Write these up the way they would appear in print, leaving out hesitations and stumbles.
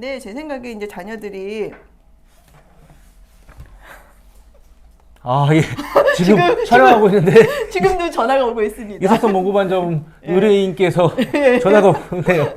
네, 제 생각에 이제 자녀들이 예. 지금 촬영하고 있는데 지금도 전화가 오고 있습니다. 이석선 몽고반점 의뢰인께서 전화가 오네요.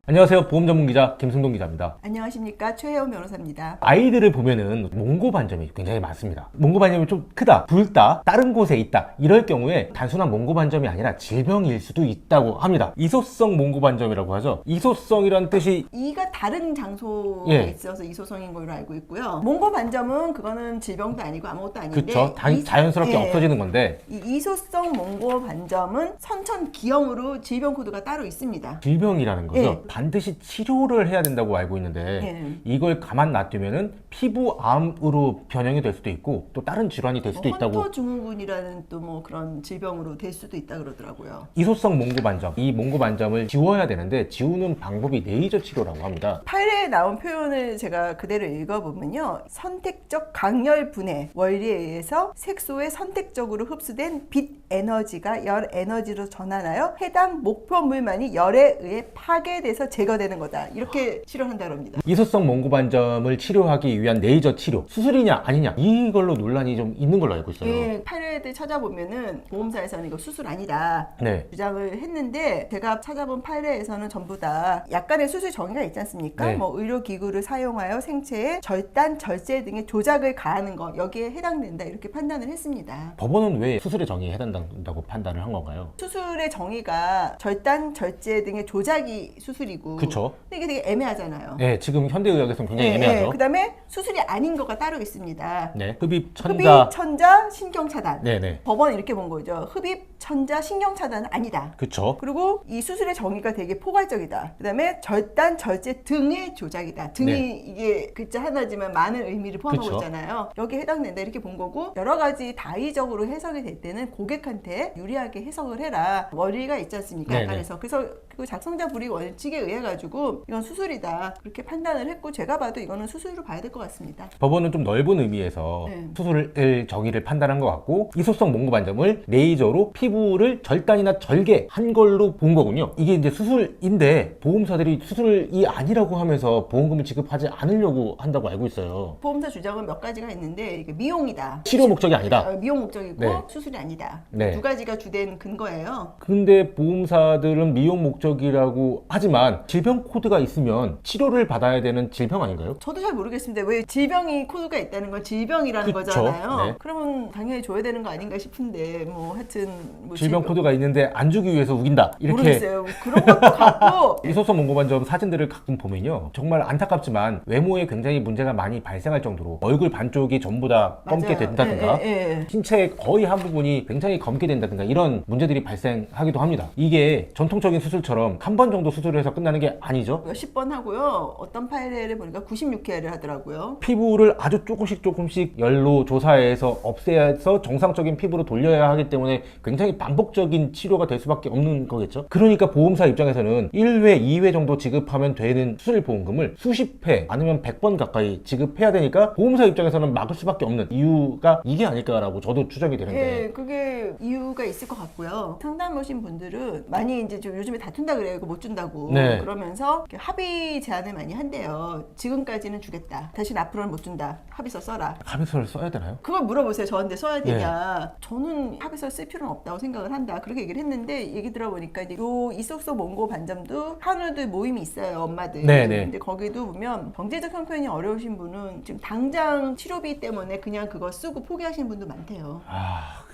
안녕하세요. 보험 전문 기자 김승동 기자입니다. 안녕하십니까, 최혜원 변호사입니다. 아이들을 보면은 몽고반점이 굉장히 많습니다. 몽고반점이 좀 크다, 붉다, 다른 곳에 있다 이럴 경우에 단순한 몽고반점이 아니라 질병일 수도 있다고 합니다. 이소성 몽고반점이라고 하죠. 이소성이란 뜻이 이가 다른 장소에 예. 있어서 이소성인 걸로 알고 있고요. 몽고 반점은 그거는 질병도 아니고 아무것도 아닌데 그쵸, 자연스럽게 예. 없어지는 건데 이 이소성 몽고 반점은 선천기형으로 질병 코드가 따로 있습니다. 질병이라는 거죠. 예. 반드시 치료를 해야 된다고 알고 있는데 예. 이걸 가만 놔두면은 피부암으로 변형이 될 수도 있고 또 다른 질환이 될 수도 있다고. 헌터 증후군이라는 또 뭐 그런 질병으로 될 수도 있다 그러더라고요. 이소성 몽고반점, 이 몽고반점을 지워야 되는데 지우는 방법이 레이저 치료라고 합니다. 판례에 나온 표현을 제가 그대로 읽어보면요. 선택적 강열 분해 원리에 의해서 색소에 선택적으로 흡수된 빛 에너지가 열 에너지로 전환하여 해당 목표물만이 열에 의해 파괴돼서 제거되는 거다. 이렇게 치료한다고 합니다. 이소성 몽고반점을 치료하기 위한 레이저 치료, 수술이냐 아니냐 이걸로 논란이 좀 있는 걸로 알고 있어요. 예, 판례들 찾아보면은 보험사에서는 이거 수술 아니다 네. 주장을 했는데, 제가 찾아본 판례에서는 전부 다 약간의 수술 정의가 있지 않습니까? 네. 뭐 의료기구를 사용하여 생체에 절단, 절제 등의 조작을 가하는 것, 여기에 해당된다 이렇게 판단을 했습니다. 법원은 왜 수술의 정의에 해당된다고 판단을 한 건가요? 수술의 정의가 절단, 절제 등의 조작이 수술이고, 그쵸. 근데 이게 되게 애매하잖아요. 네, 지금 현대의학에서는 굉장히 애매하죠. 그 다음에 수술이 아닌 거가 따로 있습니다. 네, 흡입 천자. 흡입, 천자, 신경차단. 네네. 법원은 이렇게 본 거죠. 흡입, 천자, 신경차단은 아니다. 그쵸. 그리고 이 수술의 정의가 되게 포괄적이다. 그 다음에 절단, 절제 등의 조작이다. 등이 네. 이게 글자 하나지만 많은 의미를 포함하고 그쵸. 있잖아요. 여기에 해당된다 이렇게 본 거고, 여러 가지 다의적으로 해석이 될 때는 고객한테 유리하게 해석을 해라. 원리가 있지 않습니까? 네네. 약간에서. 그래서 그 작성자 불이익 원칙에 의해 가지고 이건 수술이다. 그렇게 판단을 했고, 제가 봐도 이거는 수술로 봐야 될 것 같습니다. 법원은 좀 넓은 의미에서 네. 수술을 정의를 판단한 것 같고, 이소성 몽고반점을 레이저로 피부를 절단이나 절개한 걸로 본 거군요. 이게 이제 수술인데 보험사들이 수술이 아니라고 하면서 보험금을 지급하지 않으려고 한다고 알고 있어요. 보험사 주장은 몇 가지가 있는데, 이게 미용이다. 치료 목적이 아니다. 미용 목적이고 네. 수술이 아니다. 네. 두 가지가 주된 근거예요. 근데 보험사들은 미용 목적이라고 하지만 질병 코드가 있으면 치료를 받아야 되는 질병 아닌가요? 저도 잘 모르겠습니다. 왜 질병이 코드가 있다는 건 질병이라는 그쵸. 거잖아요. 네. 그러면 당연히 줘야 되는 거 아닌가 싶은데, 뭐 하여튼 뭐 질병 코드가 있는데 안 주기 위해서 우긴다. 이렇게. 모르겠어요. 그런 것도 같고. 이소성 몽고반점 사진들을 가끔 보면요, 정말 안타깝지만 외모에 굉장히 문제가 많이 발생할 정도로 얼굴 반쪽이 전부 다 검게 맞아요. 된다든가 예. 신체의 거의 한 부분이 굉장히 검게 된다든가 이런 문제들이 발생하기도 합니다. 이게 전통적인 수술처럼 한 번 정도 수술을 해서 끝나는 게 아니죠. 몇십 번 하고요. 어떤 파일을 보니까 96회를 하더라고요. 피부를 아주 조금씩 열로 조사해서 없애서 정상적인 피부로 돌려야 하기 때문에 굉장히 반복적인 치료가 될 수밖에 없는 거겠죠. 그러니까 보험사 입장에서는 1회, 2회 정도 지급하면 되는 수술 보험금을 수십 회 아니면 100번 가까이 지급해야 되니까 보험사 입장에서는 막을 수밖에 없는 이유가 이게 아닐까라고 저도 추정이 되는데. 예, 그게 이유가 있을 것 같고요. 상담 오신 분들은 많이 이제 좀 요즘에 다툰다 그래요. 이거 못 준다고. 네. 그러면서 합의 제안을 많이 한대요. 지금까지는 주겠다. 대신 앞으로는 못 준다. 합의서 써라. 합의서를 써야 되나요? 그걸 물어보세요. 저한테 써야 되냐. 저는 합의서 쓸 필요는 없다고 생각을 한다. 그렇게 얘기를 했는데, 얘기 들어보니까 이제 요 이소성 몽고 반점도 한우들 모임이 있어요. 엄마들. 네네. 근데 거기도 보면 경제적 형편이 어려우신 분은 지금 당장 치료비 때문에 그냥 그거 쓰고 포기하시는 분도 많대요.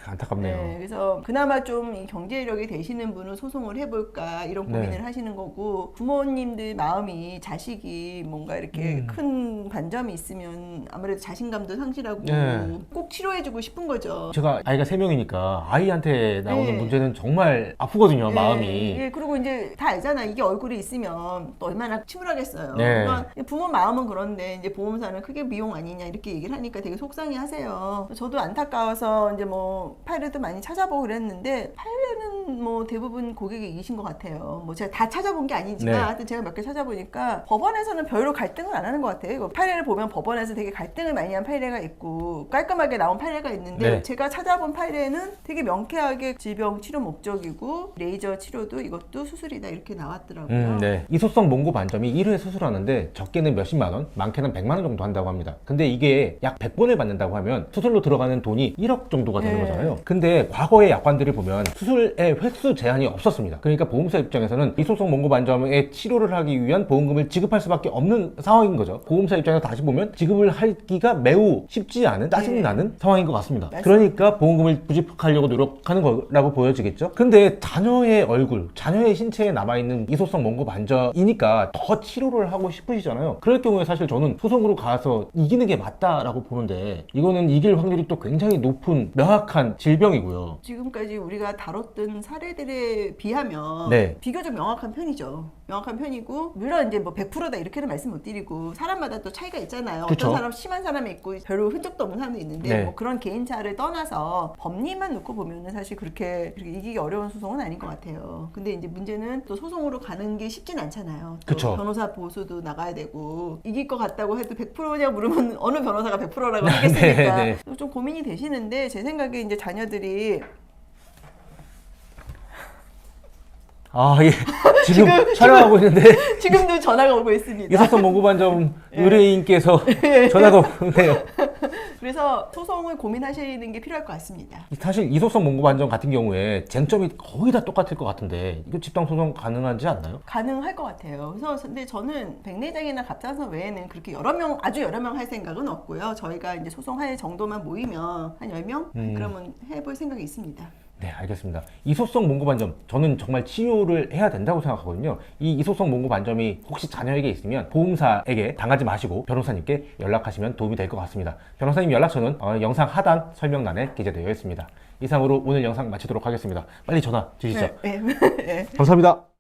안타깝네요. 네, 그래서 그나마 좀 이 경제력이 되시는 분은 소송을 해볼까 이런 고민을 네. 하시는 거고, 부모님들 마음이 자식이 뭔가 이렇게 큰 반점이 있으면 아무래도 자신감도 상실하고 네. 꼭 치료해주고 싶은 거죠. 제가 아이가 3명이니까 아이한테 나오는 네. 문제는 정말 아프거든요, 예, 마음이. 예, 그리고 이제 다 알잖아. 이게 얼굴이 있으면 또 얼마나 침울하겠어요. 네. 그러니까 부모 마음은 그런데 이제 보험사는 크게 미용 아니냐 이렇게 얘기를 하니까 되게 속상해 하세요. 저도 안타까워서 이제 뭐 뭐 판례도 많이 찾아보고 그랬는데 판례는 뭐 대부분 고객이 이기신 것 같아요. 뭐 제가 다 찾아본 게 아니지만 네. 하여튼 제가 몇 개 찾아보니까 법원에서는 별로 갈등을 안 하는 것 같아요. 이거 판례를 보면 법원에서 되게 갈등을 많이 한 판례가 있고 깔끔하게 나온 판례가 있는데 네. 제가 찾아본 판례는 되게 명쾌하게 질병 치료 목적이고 레이저 치료도 이것도 수술이다 이렇게 나왔더라고요. 네. 이소성 몽고 반점이 1회 수술하는데 적게는 몇십만 원, 많게는 100만 원 정도 한다고 합니다. 근데 이게 약 100번을 받는다고 하면 수술로 들어가는 돈이 1억 정도가 되는 네. 거잖아요. 근데 과거의 약관들을 보면 수술의 횟수 제한이 없었습니다. 그러니까 보험사 입장에서는 이소성 몽고 반점의 치료를 하기 위한 보험금을 지급할 수밖에 없는 상황인 거죠. 보험사 입장에서 다시 보면 지급을 하기가 매우 쉽지 않은 짜증나는 상황인 것 같습니다. 맞습니다. 그러니까 보험금을 부집하려고 노력하는 거라고 보여지겠죠. 근데 자녀의 얼굴, 자녀의 신체에 남아있는 이소성 몽고 반점이니까 더 치료를 하고 싶으시잖아요. 그럴 경우에 사실 저는 소송으로 가서 이기는 게 맞다라고 보는데 이거는 이길 확률이 또 굉장히 높은 명확한 질병이고요. 지금까지 우리가 다뤘던 사례들에 비하면 네. 비교적 명확한 편이죠. 명확한 편이고 물론 이제 뭐 100%다 이렇게는 말씀 못 드리고 사람마다 또 차이가 있잖아요. 그쵸. 어떤 사람 심한 사람이 있고 별로 흔적도 없는 사람도 있는데 네. 뭐 그런 개인차를 떠나서 법리만 놓고 보면은 사실 그렇게 이기기 어려운 소송은 아닌 것 같아요. 근데 이제 문제는 또 소송으로 가는 게 쉽진 않잖아요. 또 그쵸. 변호사 보수도 나가야 되고 이길 것 같다고 해도 100%냐 물으면 어느 변호사가 100%라고 하겠습니까? 네, 좀 고민이 되시는데 제 생각에 이제 자녀들이 아, 예. 지금 촬영하고 있는데 지금도 전화가 오고 있습니다. 이소성 몽고 반점 의뢰인께서 전화가 오네요. 그래서 소송을 고민하시는 게 필요할 것 같습니다. 사실 이소성 몽고 반점 같은 경우에 쟁점이 거의 다 똑같을 것 같은데 이거 집단 소송 가능하지 않나요? 가능할 것 같아요. 그래서 근데 저는 백내장이나 갑상선 외에는 그렇게 아주 여러 명 할 생각은 없고요. 저희가 이제 소송할 정도만 모이면 한 10명? 그러면 해볼 생각이 있습니다. 네, 알겠습니다. 이소성 몽고 반점, 저는 정말 치료를 해야 된다고 생각하거든요. 이 이소성 몽고 반점이 혹시 자녀에게 있으면 보험사에게 당하지 마시고 변호사님께 연락하시면 도움이 될 것 같습니다. 변호사님 연락처는 영상 하단 설명란에 기재되어 있습니다. 이상으로 오늘 영상 마치도록 하겠습니다. 빨리 전화 주시죠. 네. 감사합니다.